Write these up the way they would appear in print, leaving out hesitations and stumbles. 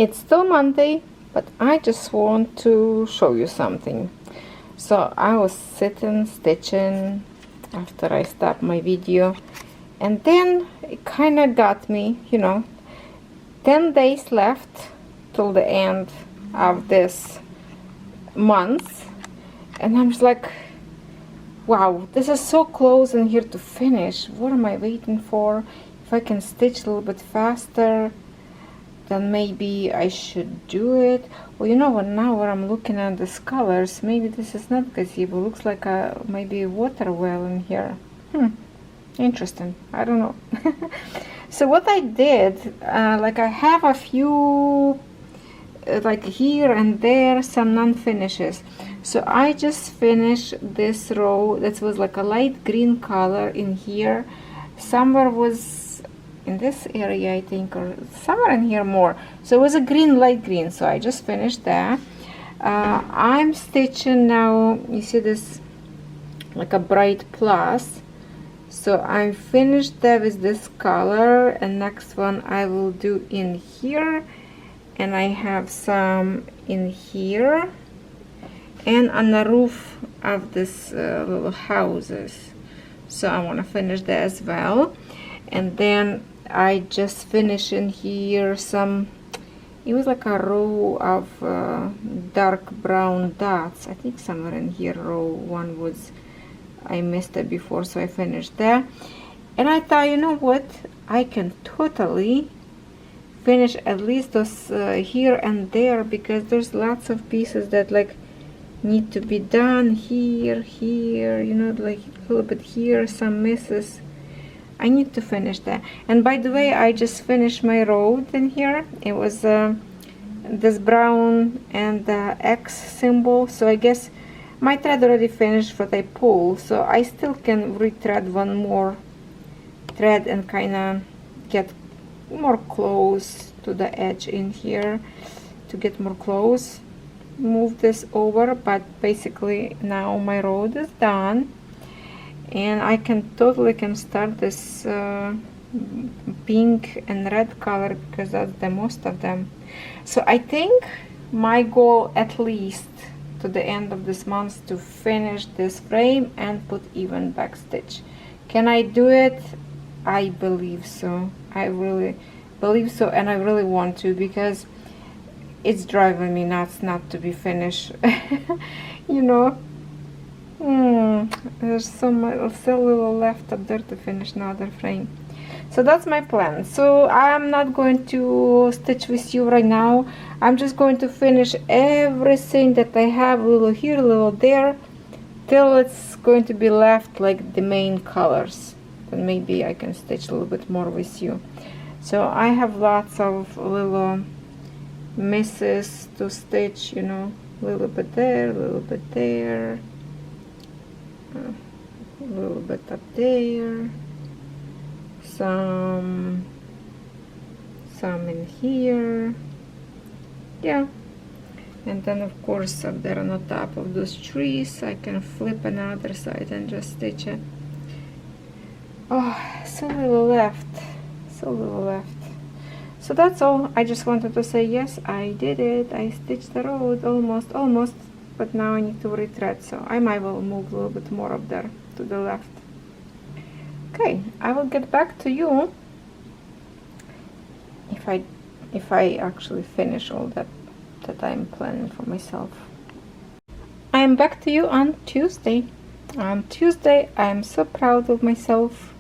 It's still Monday, but I just want to show you something. So I was sitting stitching after I stopped my video, and then it kind of got me, you know, 10 days left till the end of this month, and I'm just like, wow, this is so close in here to finish. What am I waiting for? If I can stitch a little bit faster, then maybe I should do it. Well, you know what, now when I'm looking at these colors, maybe this is not gazebo. Looks like a maybe a water well in here. Interesting. I don't know. So what I did, like I have a few like here and there some non-finishes. So I just finished this row that was like a light green color in here. Somewhere was in this area, I think, or somewhere in here more. So it was a green, light green, so I just finished that. I'm stitching now, you see this like a bright plus, so I finished that with this color, and next one I will do in here, and I have some in here and on the roof of this little houses, so I want to finish that as well. And then I just finished in here some, it was like a row of dark brown dots. I think somewhere in here row one was, I missed it before, so I finished that. And I thought, you know what, I can totally finish at least those here and there, because there's lots of pieces that like need to be done here, you know, like a little bit here, some misses. I need to finish that. And by the way, I just finished my road in here. It was this brown and the X symbol, so I guess my thread already finished what I pull, so I still can retread one more thread and kind of get more close to the edge in here, to get more close. Move this over, but basically now my road is done, and I can totally start this pink and red color, because that's the most of them. So I think my goal at least to the end of this month to finish this frame and put even back stitch. Can I do it? I believe so. I really believe so, and I really want to, because it's driving me nuts not to be finished. You know, there's so much, so little left up there to finish another frame. So that's my plan. So I'm not going to stitch with you right now. I'm just going to finish everything that I have, a little here, a little there, till it's going to be left like the main colors. Then maybe I can stitch a little bit more with you. So I have lots of little misses to stitch, you know, a little bit there, a little bit there, a little bit up there, some in here, yeah. And then of course up there on the top of those trees I can flip another side and just stitch it. Oh, so little left, so little left. So that's all. I just wanted to say, yes, I did it. I stitched the road almost, but now I need to retread, so I might well move a little bit more up there to the left. Okay, I will get back to you if I actually finish all that I'm planning for myself. I am back to you on Tuesday. On Tuesday I am so proud of myself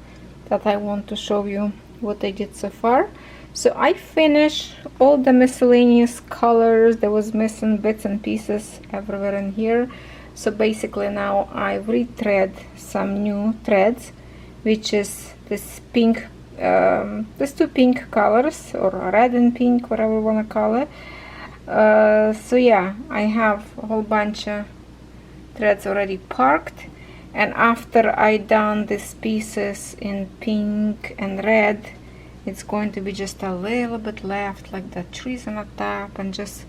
that I want to show you what I did so far. So I finished all the miscellaneous colors. There was missing bits and pieces everywhere in here. So basically now I retread some new threads, which is this pink, these two pink colors, or red and pink, whatever you want to call it. So yeah, I have a whole bunch of threads already parked, and after I done these pieces in pink and red, it's going to be just a little bit left, like the trees on the top, and just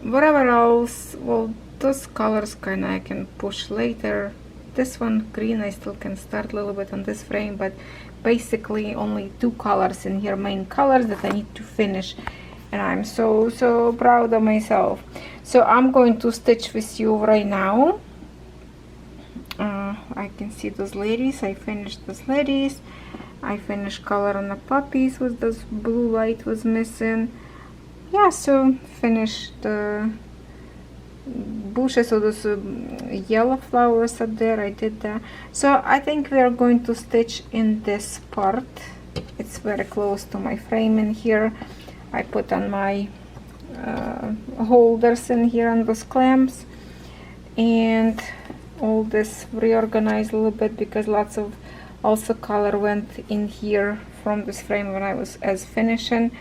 whatever else. Well, those colors kind of I can push later. This one green I still can start a little bit on this frame, but basically only two colors in here, main colors that I need to finish. and I'm so proud of myself. So I'm going to stitch with you right now. I can see those ladies. I finished those ladies. I finished color on the puppies with this blue light was missing. Yeah, so finished the bushes, so those yellow flowers up there, I did that. So I think we are going to stitch in this part. It's very close to my frame in here. I put on my holders in here on those clamps, and all this reorganized a little bit because lots of also color went in here from this frame when I was finishing.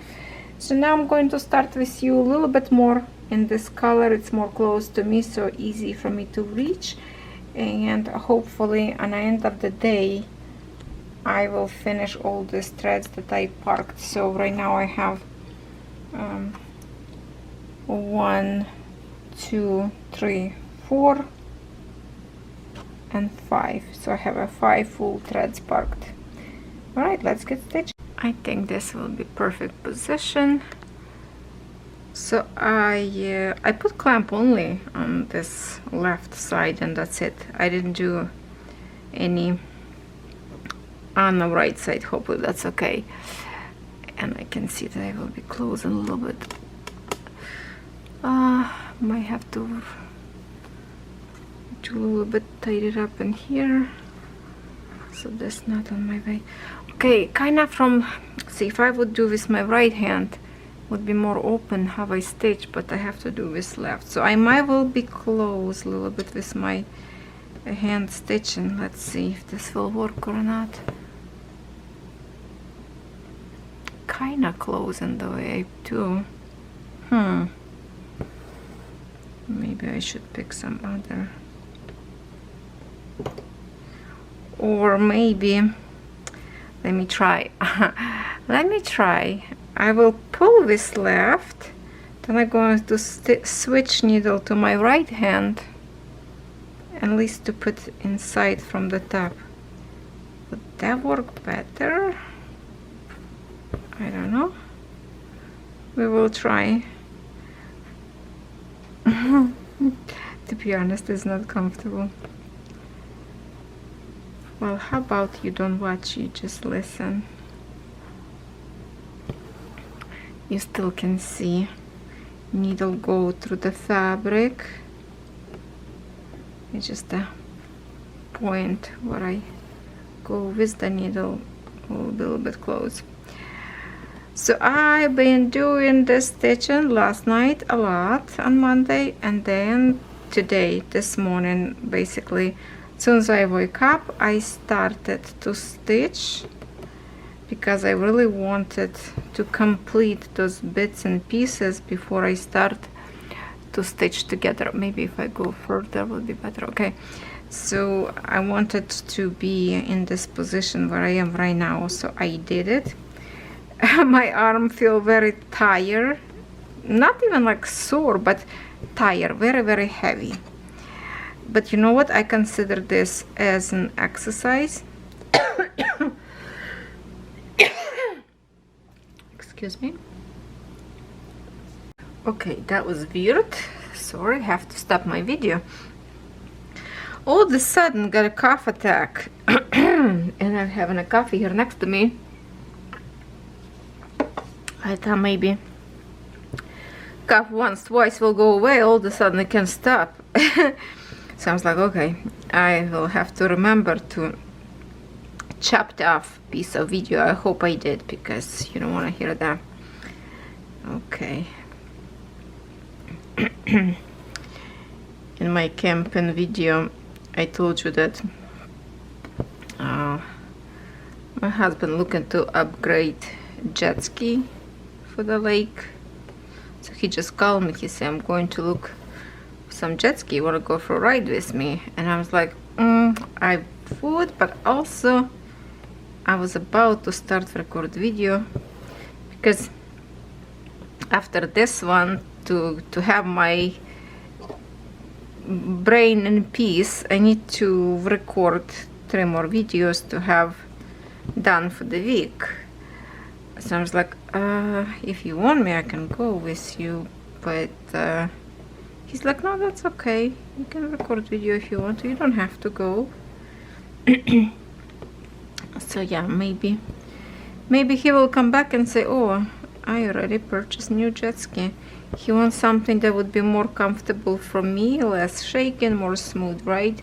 So now I'm going to start with you a little bit more in this color. It's more close to me, so easy for me to reach, and hopefully on the end of the day I will finish all these threads that I parked. So right now I have 1, 2, 3, 4 and 5, so I have 5 full threads parked. All right, let's get stitched. I think this will be perfect position. So I put clamp only on this left side, and that's it. I didn't do any on the right side. Hopefully that's okay. And I can see that I will be closing a little bit. Might have to do a little bit, tidy it up in here so that's not on my way. Okay, kind of from, see, if I would do with my right hand would be more open how I stitch, but I have to do with left, so I might will be close a little bit with my hand stitching. Let's see if this will work or not. Kind of close in the way too. Maybe I should pick some other, or maybe let me try. Let me try. I will pull this left, then I'm going to switch needle to my right hand, at least to put inside from the top. Would that work better? I don't know. We will try. To be honest, it's not comfortable. Well, how about you don't watch, you just listen. You still can see needle go through the fabric. It's just a point where I go with the needle a little bit close. So I've been doing this stitching last night a lot on Monday, and then today, this morning, basically as soon as I woke up I started to stitch because I really wanted to complete those bits and pieces before I start to stitch together. Maybe if I go further will be better. Okay, so I wanted to be in this position where I am right now, so I did it. My arm feel very tired, not even like sore, but tired, very heavy. But you know what, I consider this as an exercise. Excuse me. Okay, that was weird. Sorry, I have to stop my video. All of a sudden got a cough attack. And I'm having a coffee here next to me. I thought maybe cough once, twice will go away. All of a sudden I can't stop. So I was like, okay, I will have to remember to chop off piece of video. I hope I did, because you don't want to hear that. Okay. In my camping video I told you that my husband looking to upgrade jet ski for the lake, so he just called me. He said, I'm going to look for some jet ski, want to go for a ride with me? And I was like, I would, but also I was about to start record video, because after this one, to have my brain in peace, I need to record 3 more videos to have done for the week. So I was like, if you want me, I can go with you, but he's like, no, that's okay, you can record video if you want to, you don't have to go. So yeah, maybe he will come back and say, oh, I already purchased new jet ski. He wants something that would be more comfortable for me, less shaken, more smooth ride.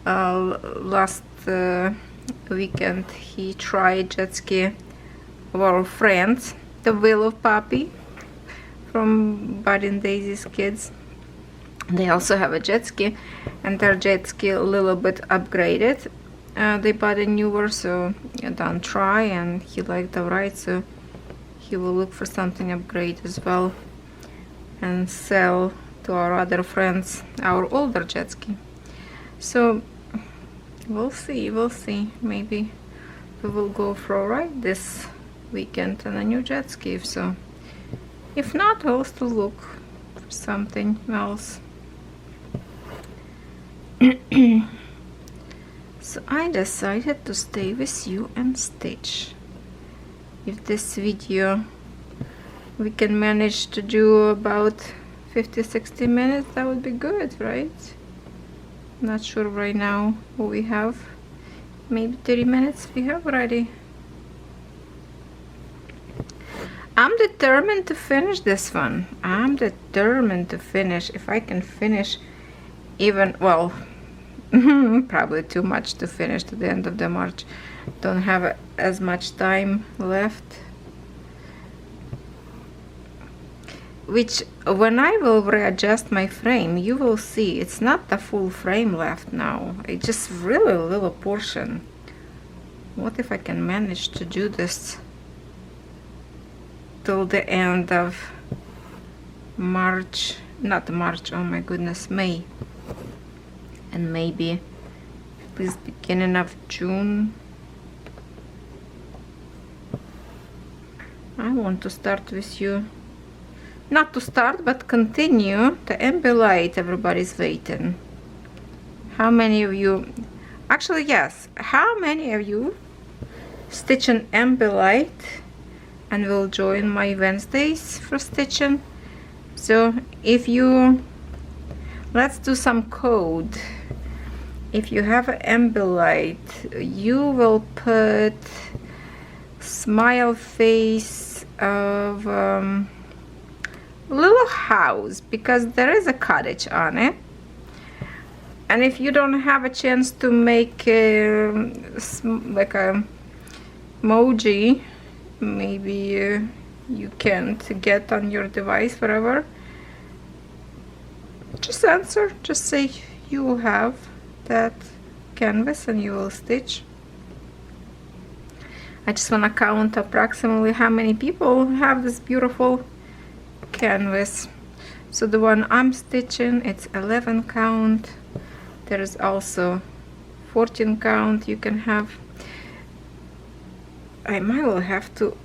Last weekend he tried jet ski of our friends, the Willow Puppy from Bud and Daisy's kids. They also have a jet ski, and their jet ski a little bit upgraded. They bought a newer, so don't try, and he liked the ride, so he will look for something upgrade as well and sell to our other friends our older jet ski. So we'll see, maybe we will go for a ride this weekend on a new jet ski. So if not, I'll still look for something else. So I decided to stay with you and stitch. If this video we can manage to do about 50-60 minutes, that would be good, right? Not sure right now what we have. Maybe 30 minutes we have already. I'm determined to finish this one. I'm determined to finish. If I can finish even, well, probably too much to finish to the end of the March. Don't have as much time left. Which, when I will readjust my frame, you will see it's not the full frame left now. It's just really a little portion. What if I can manage to do this till the end of March? Not March, oh my goodness, May. And maybe at least beginning of June. I want to start with you. Not to start, but continue the MB light. Everybody's waiting. How many of you, actually yes, how many of you stitching MB light and will join my Wednesdays for stitching? So if you, let's do some code. If you have an MB light, you will put smile face of little house, because there is a cottage on it. And if you don't have a chance to make like a emoji, maybe you can't get on your device, whatever, just answer, just say you will have that canvas and you will stitch. I just want to count approximately how many people have this beautiful canvas. So the one I'm stitching, it's 11 count. There is also 14 count you can have. I might will have to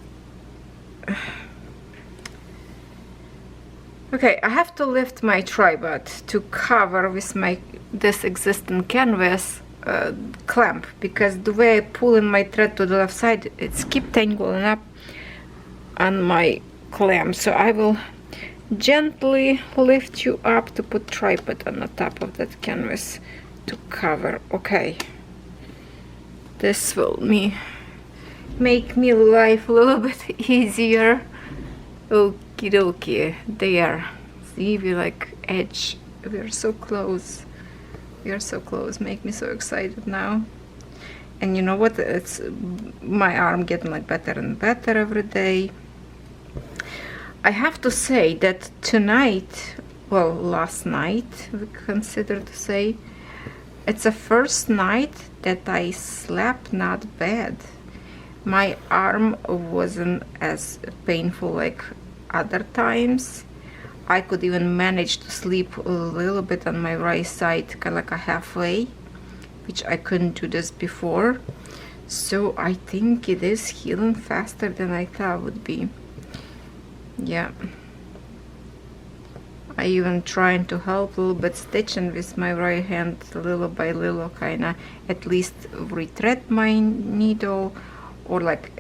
okay, I have to lift my tripod to cover with my this existing canvas clamp, because the way I pull in my thread to the left side, it's keep tangling up on my clamp. So I will gently lift you up to put tripod on the top of that canvas to cover. Okay, this will make me life a little bit easier. Okie dokie, there. See, we like edge. We are so close. We are so close. Make me so excited now. And you know what? It's my arm getting like better and better every day. I have to say that tonight, well, last night, we consider to say, it's the first night that I slept not bad. My arm wasn't as painful like other times. I could even manage to sleep a little bit on my right side, kind of like a halfway, which I couldn't do this before. So I think it is healing faster than I thought it would be. Yeah, I even trying to help a little bit stitching with my right hand, little by little, kind of at least retread my needle, or like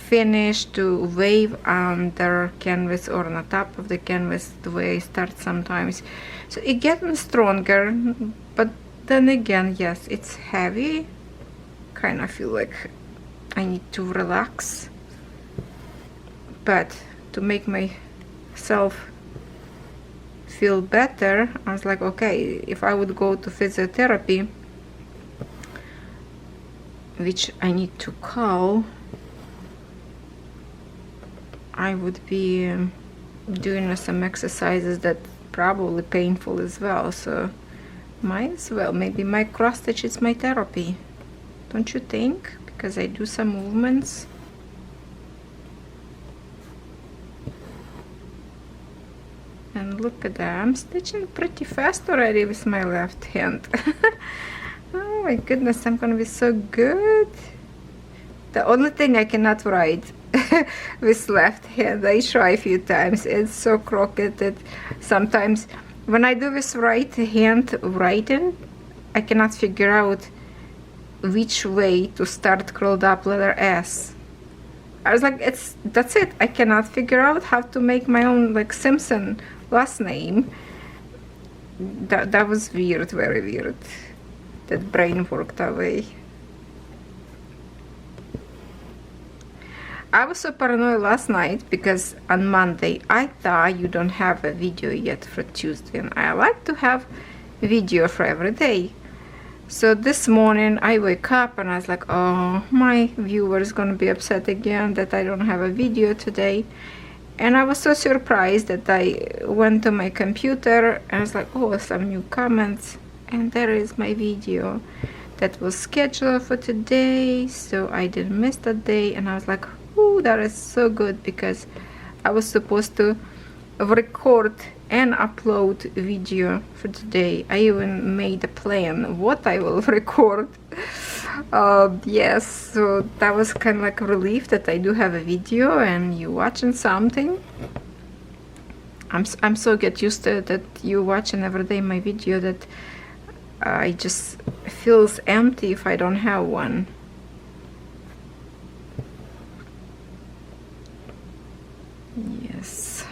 finish to wave under canvas or on the top of the canvas, the way I start sometimes. So it getting stronger, but then again, yes, it's heavy. Kind of feel like I need to relax. But to make myself feel better, I was like, okay, if I would go to physiotherapy, which I need to call, I would be doing some exercises that probably painful as well, so might as well. Maybe my cross stitch is my therapy, don't you think? Because I do some movements. And look at that, I'm stitching pretty fast already with my left hand. Oh my goodness, I'm gonna be so good. The only thing I cannot write with left hand, I try a few times, it's so crooked that sometimes when I do with right hand writing, I cannot figure out which way to start curled up letter S. I was like, that's it, I cannot figure out how to make my own like Simpson last name. That was weird, very weird. That brain worked that way. I was so paranoid last night because on Monday I thought you don't have a video yet for Tuesday, and I like to have video for every day. So this morning I wake up and I was like, oh, my viewer is gonna be upset again that I don't have a video today. And I was so surprised that I went to my computer and I was like, oh, some new comments, and there is my video that was scheduled for today, so I didn't miss that day. And I was like, oh, that is so good, because I was supposed to record and upload video for today. I even made a plan what I will record. Yes, so that was kind of like a relief that I do have a video and you watching something. I'm so get used to it that you watching every day my video that I just feels empty if I don't have one. Yes.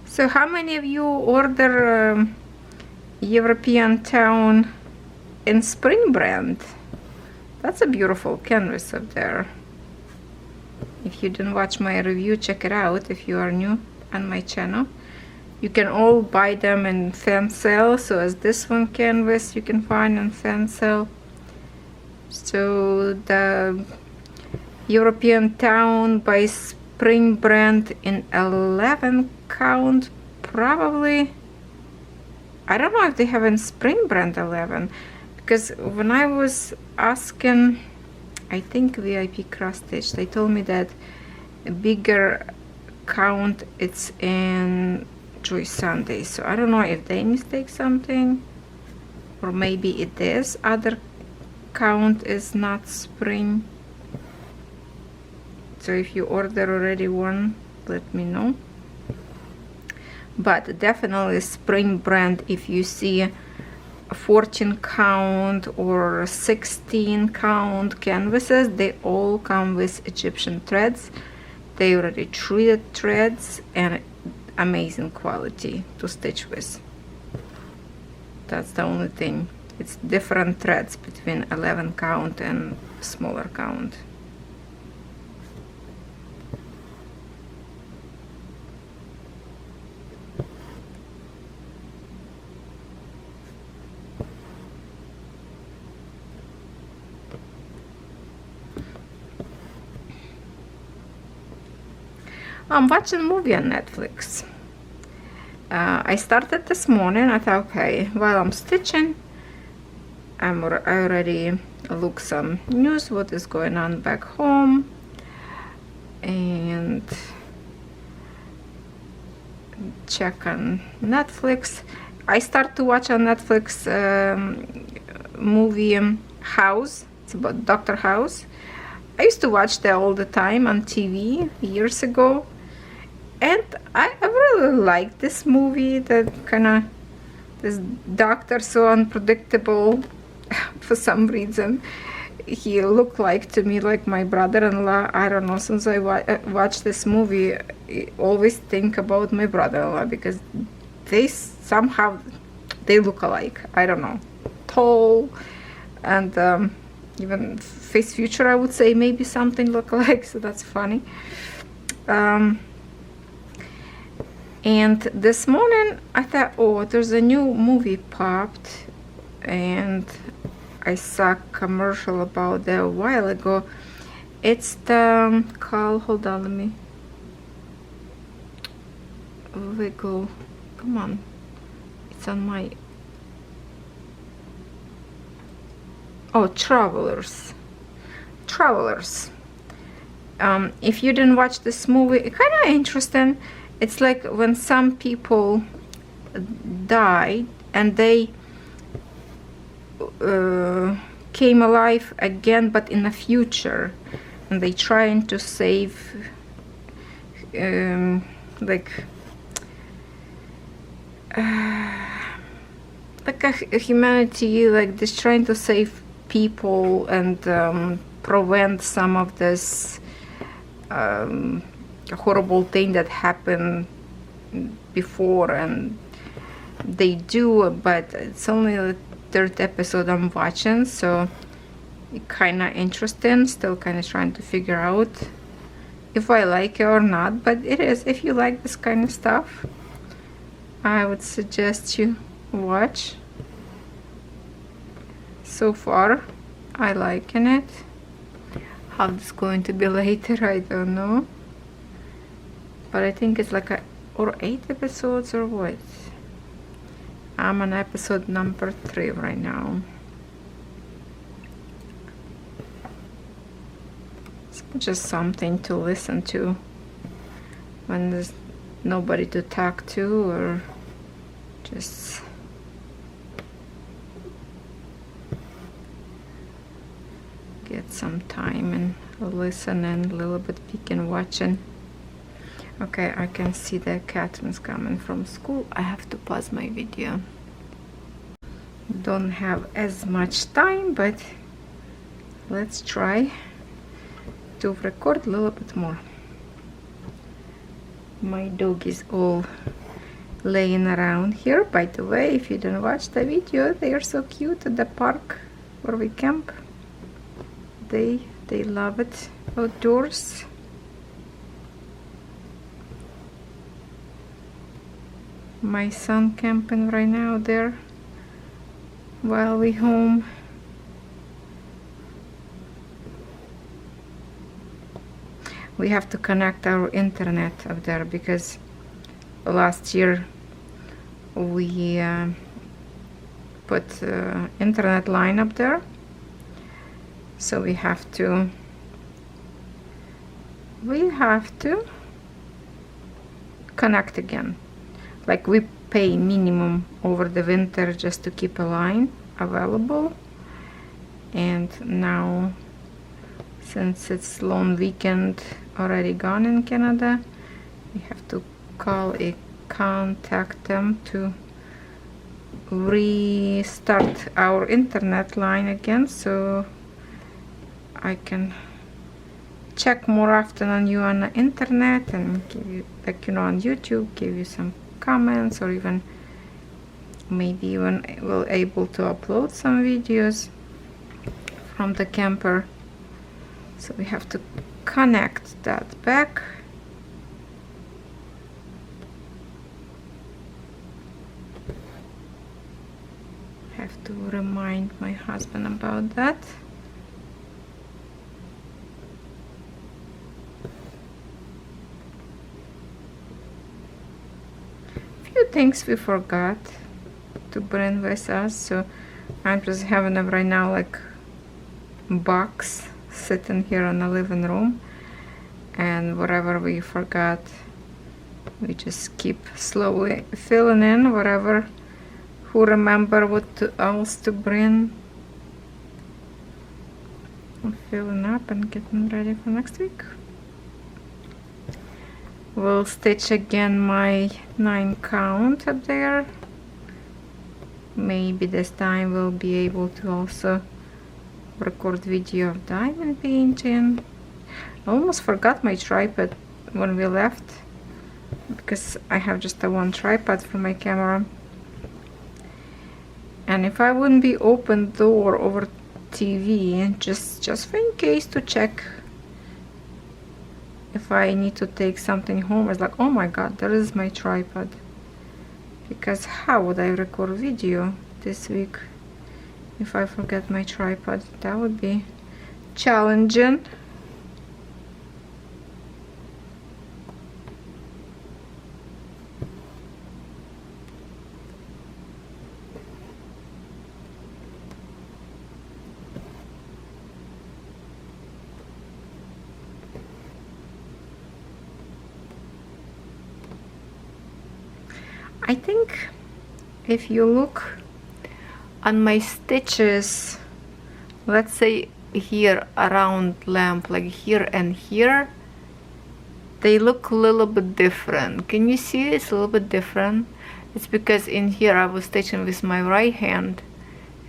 So how many of you order European Town in Spring brand? That's a beautiful canvas up there. If you didn't watch my review, check it out if you are new on my channel. You can all buy them in FANSELLS, so as this one canvas you can find in FANSELLS. So the European Town by Spring brand in 11 count, probably. I don't know if they have in Spring brand 11, because when I was asking, I think VIP Crossstitch, they told me that a bigger count it's in Joy Sunday. So I don't know if they mistake something, or maybe it is other count is not Spring. So if you order already one, let me know. But definitely Spring brand, if you see a 14 count or 16 count canvases, they all come with Egyptian threads. They already treated threads and amazing quality to stitch with. That's the only thing. It's different threads between 11 count and smaller count. I'm watching a movie on Netflix. I started this morning. I thought, okay, while I'm stitching, I already look some news, what is going on back home, and check on Netflix. I start to watch on Netflix movie House. It's about Dr. House. I used to watch that all the time on TV years ago. And I really like this movie, that kind of, this doctor so unpredictable. For some reason he looked like to me like my brother-in-law. I don't know, since I watched this movie, I always think about my brother-in-law, because they somehow they look alike. I don't know, tall, and even face feature, I would say maybe something look alike, so that's funny. And this morning I thought, oh, there's a new movie popped, and I saw a commercial about that a while ago. It's the call, hold on, let me wiggle, come on, it's on my, oh, Travelers. If you didn't watch this movie, it's kind of interesting. It's like when some people die and they came alive again, but in the future, and they trying to save like a humanity, like this, trying to save people and prevent some of this horrible thing that happened before, and they do, but it's only the third episode I'm watching, so it kind of interesting. Still kind of trying to figure out if I like it or not, but it is. If you like this kind of stuff, I would suggest you watch. So far I liking it. How it's going to be later, I don't know, but I think it's like or 8 episodes or what. I'm on episode number 3 right now. It's just something to listen to when there's nobody to talk to, or just get some time and listen and a little bit peek and watching. Okay, I can see that Catherine's coming from school. I have to pause my video. Don't have as much time, but let's try to record a little bit more. My dog is all laying around here. By the way, if you didn't watch the video, they are so cute at the park where we camp. They love it outdoors. My son camping right now there while we home. We have to connect our internet up there, because last year we put internet line up there, so we have to connect again. Like, we pay minimum over the winter just to keep a line available, and now since it's long weekend already gone in Canada, we have to call a contact them to restart our internet line again, so I can check more often on you on the internet and give you, like, you know, on YouTube, give you some comments, or even maybe even we'll able to upload some videos from the camper. So we have to connect that back. Have to remind my husband about that. Things we forgot to bring with us, so I'm just having them right now, like box sitting here in the living room, and whatever we forgot, we just keep slowly filling in whatever, who remember what else to bring. I'm filling up and getting ready for next week. will stitch again my 9 count up there. Maybe this time we'll be able to also record video of diamond painting. I almost forgot my tripod when we left, because I have just a one tripod for my camera. And if I wouldn't be open door over TV, just for in case to check if I need to take something home, it's like, oh my god, there is my tripod. Because how would I record video this week if I forget my tripod? That would be challenging. I think if you look on my stitches, let's say here around lamp, like here and here, they look a little bit different. Can you see it's a little bit different? It's because in here I was stitching with my right hand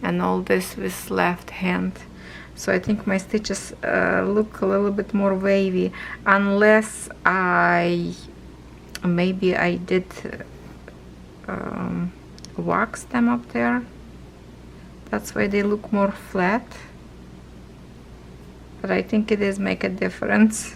and all this with left hand. So I think my stitches look a little bit more wavy, unless maybe I did wax them up there. That's why they look more flat, but I think it is make a difference.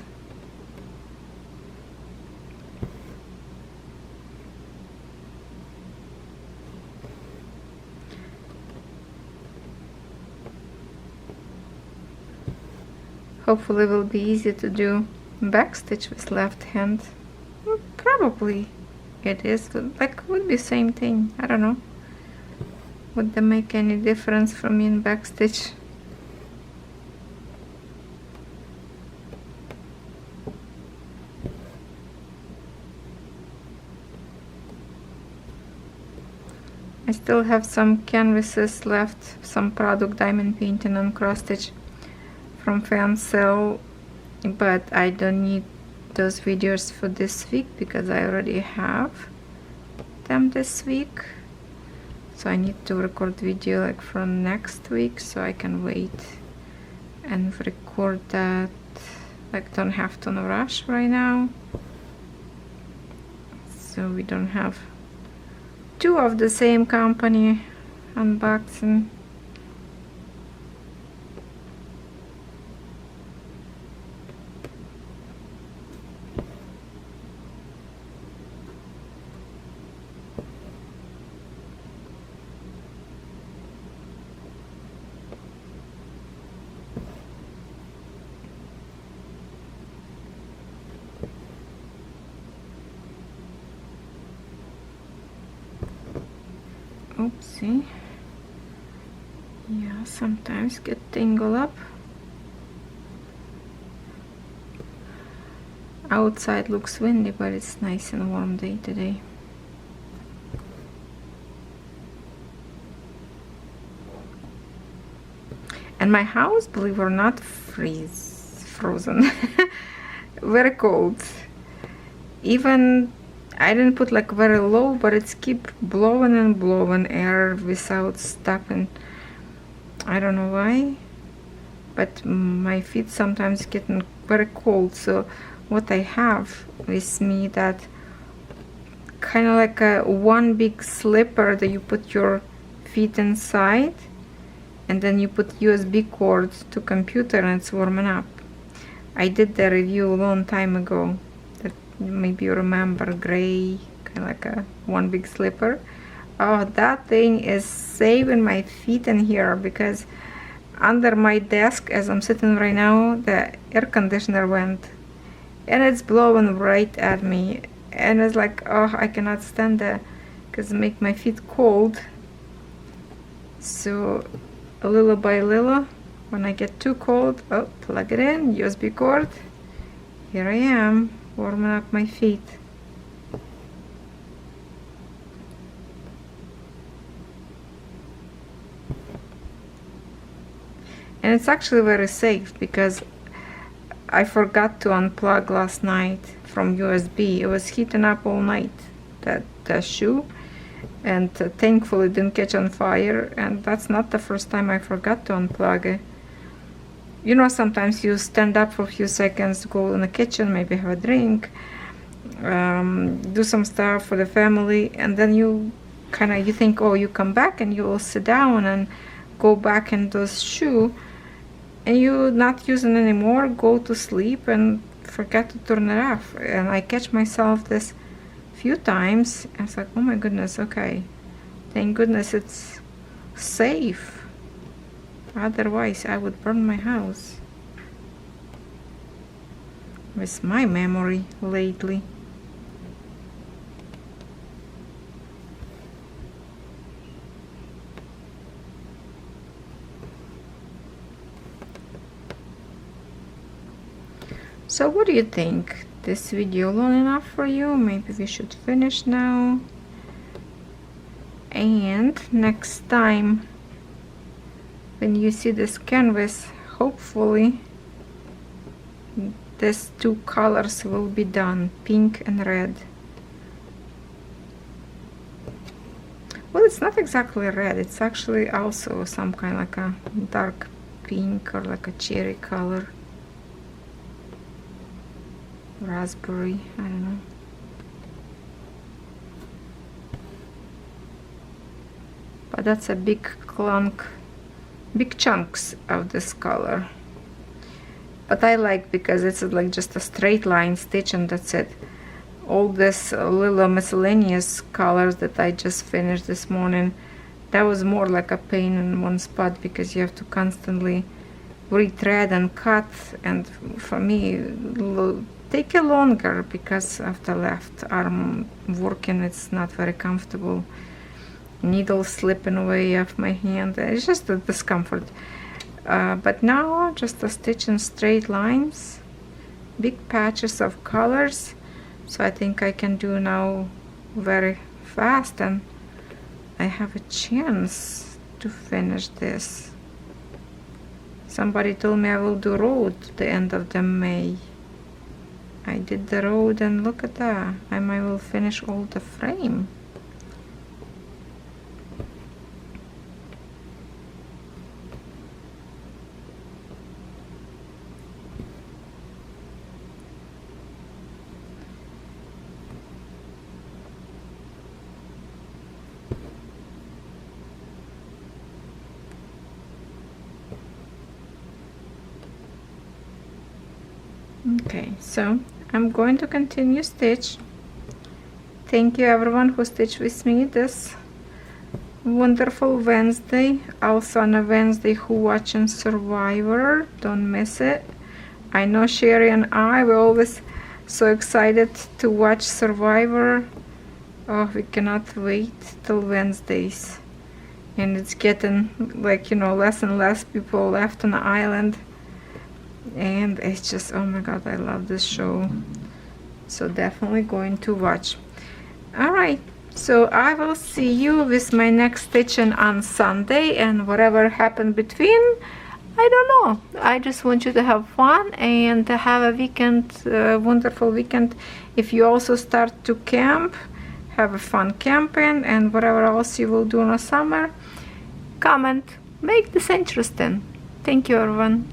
Hopefully it will be easy to do back stitch with left hand. Probably it is, like, would be same thing. I don't know. Would that make any difference for me in back stitch? I still have some canvases left, some product diamond painting and cross stitch from FANSELLS, but I don't need those videos for this week because I already have them this week. So I need to record video like for next week, so I can wait and record that. Like, don't have to rush right now, so we don't have two of the same company unboxing. Oopsie. Yeah, sometimes get tangled up. Outside looks windy, but it's nice and warm day today. And my house, believe it or not, frozen. Very cold. Even I didn't put like very low, but it's keep blowing and blowing air without stopping. I don't know why, but my feet sometimes getting very cold. So what I have with me, that kind of like a one big slipper that you put your feet inside, and then you put USB cords to computer and it's warming up. I did the review a long time ago. Maybe you remember, gray, kind of like a one big slipper. Oh, that thing is saving my feet in here, because under my desk as I'm sitting right now, the air conditioner went and it's blowing right at me, and it's like, oh, I cannot stand that because it makes my feet cold. So a little by little, when I get too cold, oh, plug it in, USB cord, here I am warming up my feet. And it's actually very safe, because I forgot to unplug last night from USB. It was heating up all night, that shoe, and thankfully it didn't catch on fire. And that's not the first time I forgot to unplug it. You know, sometimes you stand up for a few seconds, go in the kitchen, maybe have a drink, do some stuff for the family, and then you think, oh, you come back and you will sit down and go back in this shoe, and you're not using anymore, go to sleep and forget to turn it off. And I catch myself this few times. I was like, oh my goodness, okay, thank goodness it's safe. Otherwise I would burn my house with my memory lately. So what do you think? This video long enough for you? Maybe we should finish now. And next time when you see this canvas, hopefully these two colors will be done, pink and red. Well, it's not exactly red, it's actually also some kind of like a dark pink or like a cherry color. Raspberry, I don't know. But that's a big chunks of this color. But I like, because it's like just a straight line stitch and that's it. All this little miscellaneous colors that I just finished this morning, that was more like a pain in one spot, because you have to constantly rethread and cut, and for me take it longer because of the left arm working. It's not very comfortable. Needle slipping away off my hand, it's just a discomfort. But now just a stitch in straight lines, big patches of colors, so I think I can do now very fast, and I have a chance to finish this. Somebody told me I will do road to the end of the May. I did the road, and look at that, I might will finish all the frame. Okay, so I'm going to continue stitch. Thank you everyone who stitched with me this wonderful Wednesday. Also on a Wednesday who watching Survivor, don't miss it. I know Sherry and I, we're always so excited to watch Survivor. Oh, we cannot wait till Wednesdays. And it's getting like, you know, less and less people left on the island. And it's just, oh my god, I love this show. So definitely going to watch. Alright, so I will see you with my next stitching on Sunday, and whatever happened between, I don't know. I just want you to have fun and to have a weekend, wonderful weekend. If you also start to camp, have a fun camping, and whatever else you will do in the summer, comment, make this interesting. Thank you everyone.